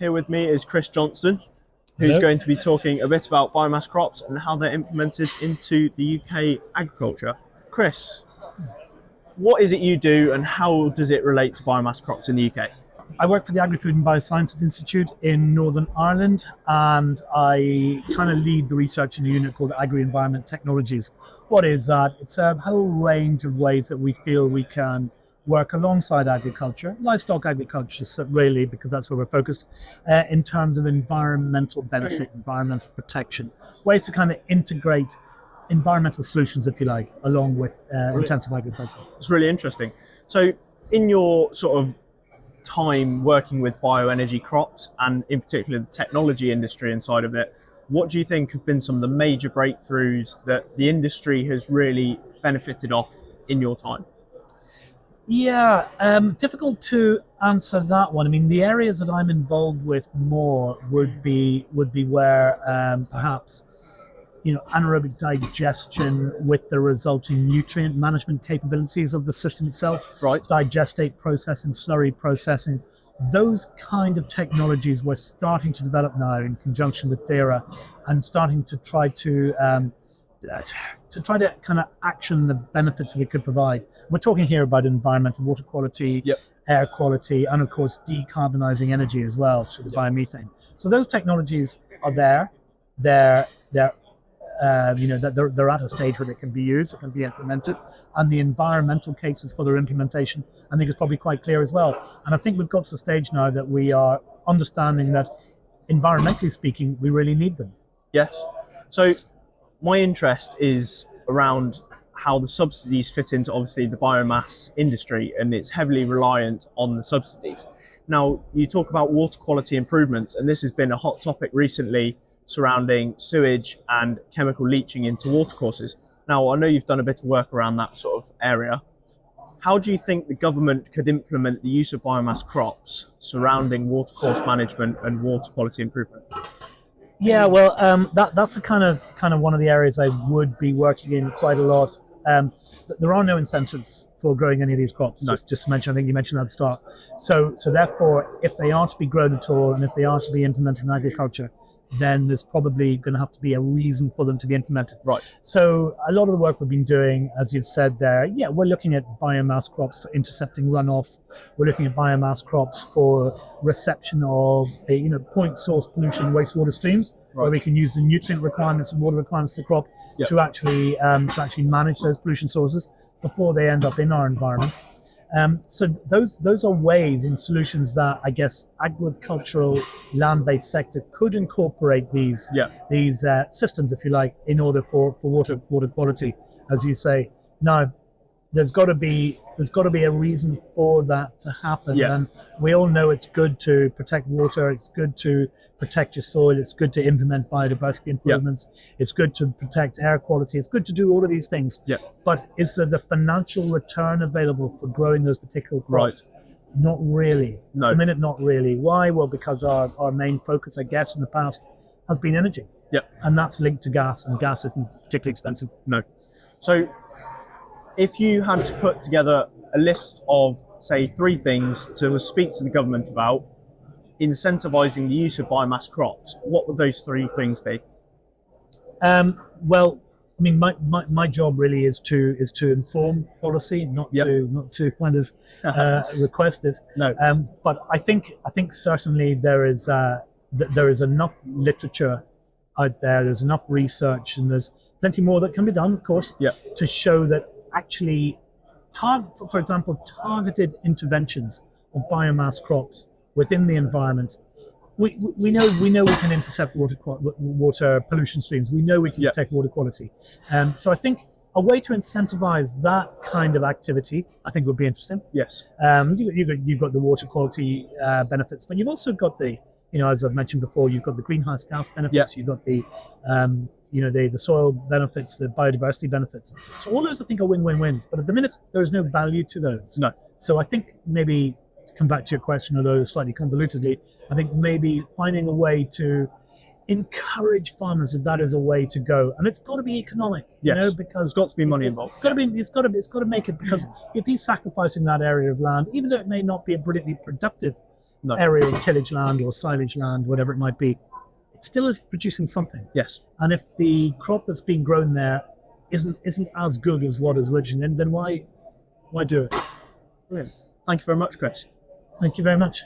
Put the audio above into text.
Here with me is Chris Johnston, who's Hello. going to be talking a bit about biomass crops and how they're implemented into the UK agriculture. Chris, what is it you do and how does it relate to biomass crops in the UK? I work for the Agri-Food and Biosciences Institute in Northern Ireland, and I kind of lead the research in a unit called Agri-Environment Technologies. What is that? It's a whole range of ways that we feel we can work alongside agriculture, livestock agriculture really, because that's where we're focused, in terms of environmental benefit, environmental protection, ways to kind of integrate environmental solutions, if you like, along with intensive agriculture. It's really interesting. So in your sort of time working with bioenergy crops and in particular the technology industry inside of it, what do you think have been some of the major breakthroughs that the industry has really benefited off in your time? Yeah, difficult to answer that one. I mean, the areas that I'm involved with more would be where perhaps anaerobic digestion with the resulting nutrient management capabilities of the system itself, Right. digestate processing, slurry processing. Those kind of technologies we're starting to develop now in conjunction with DERA and starting to try to kind of action the benefits that it could provide. We're talking here about environmental water quality, Yep. air quality, and of course decarbonizing energy as well through the biomethane. So those technologies are there. They're at a stage where they can be used, it can be implemented, and the environmental cases for their implementation, I think, is probably quite clear as well. And I think we've got to the stage now that we are understanding that, environmentally speaking, we really need them. Yes. So my interest is around how the subsidies fit into obviously the biomass industry, and it's heavily reliant on the subsidies. Now, you talk about water quality improvements, and this has been a hot topic recently surrounding sewage and chemical leaching into watercourses. Now, I know you've done a bit of work around that sort of area. How do you think the government could implement the use of biomass crops surrounding watercourse management and water quality improvement? Yeah, well, that's the kind of one of the areas I would be working in quite a lot. There are no incentives for growing any of these crops. No. Just to mention, I think you mentioned that at the start. So therefore, if they are to be grown at all, and if they are to be implemented in agriculture, then there's probably going to have to be a reason for them to be implemented. Right. So a lot of the work we've been doing, as you've said there, we're looking at biomass crops for intercepting runoff. We're looking at biomass crops for reception of point source pollution wastewater streams, Right. where we can use the nutrient requirements and water requirements of the crop Yep. to actually manage those pollution sources before they end up in our environment. So those are ways and solutions that I guess agricultural land-based sector could incorporate these systems, if you like, in order for water quality, as you say. Now, there's got to be a reason for that to happen, and we all know it's good to protect water, it's good to protect your soil, it's good to implement biodiversity improvements, it's good to protect air quality, it's good to do all of these things. But is there the financial return available for growing those particular crops? Right. Not really. No. At the minute, not really. Why? Well, because our main focus, I guess, in the past has been energy. And that's linked to gas, and gas isn't particularly expensive. No. So if you had to put together a list of, say, 3 things to speak to the government about incentivizing the use of biomass crops, what would those 3 things be? Well, I mean, my job really is to inform policy, not to kind of request it. No. But I think certainly there is enough literature out there. There's enough research, and there's plenty more that can be done, of course, to show that actually, for example, targeted interventions of biomass crops within the environment. We know we can intercept water pollution streams. We know we can protect water quality. So I think a way to incentivize that kind of activity, I think, would be interesting. Yes. You've got the water quality benefits, but you've also got the, as I've mentioned before, you've got the greenhouse gas benefits. You've got the the soil benefits, the biodiversity benefits. So all those, I think, are win-win-wins. But at the minute, there is no value to those. No. So I think maybe, to come back to your question, although slightly convolutedly, I think maybe finding a way to encourage farmers that is a way to go, and it's got to be economic. Yes, Because there's got to be money involved. It's got to make it, because if he's sacrificing that area of land, even though it may not be a brilliantly productive area of tillage land or silage land, whatever it might be, it still is producing something. Yes. And if the crop that's being grown there isn't as good as what is originally, then why do it? Brilliant. Thank you very much, Chris. Thank you very much.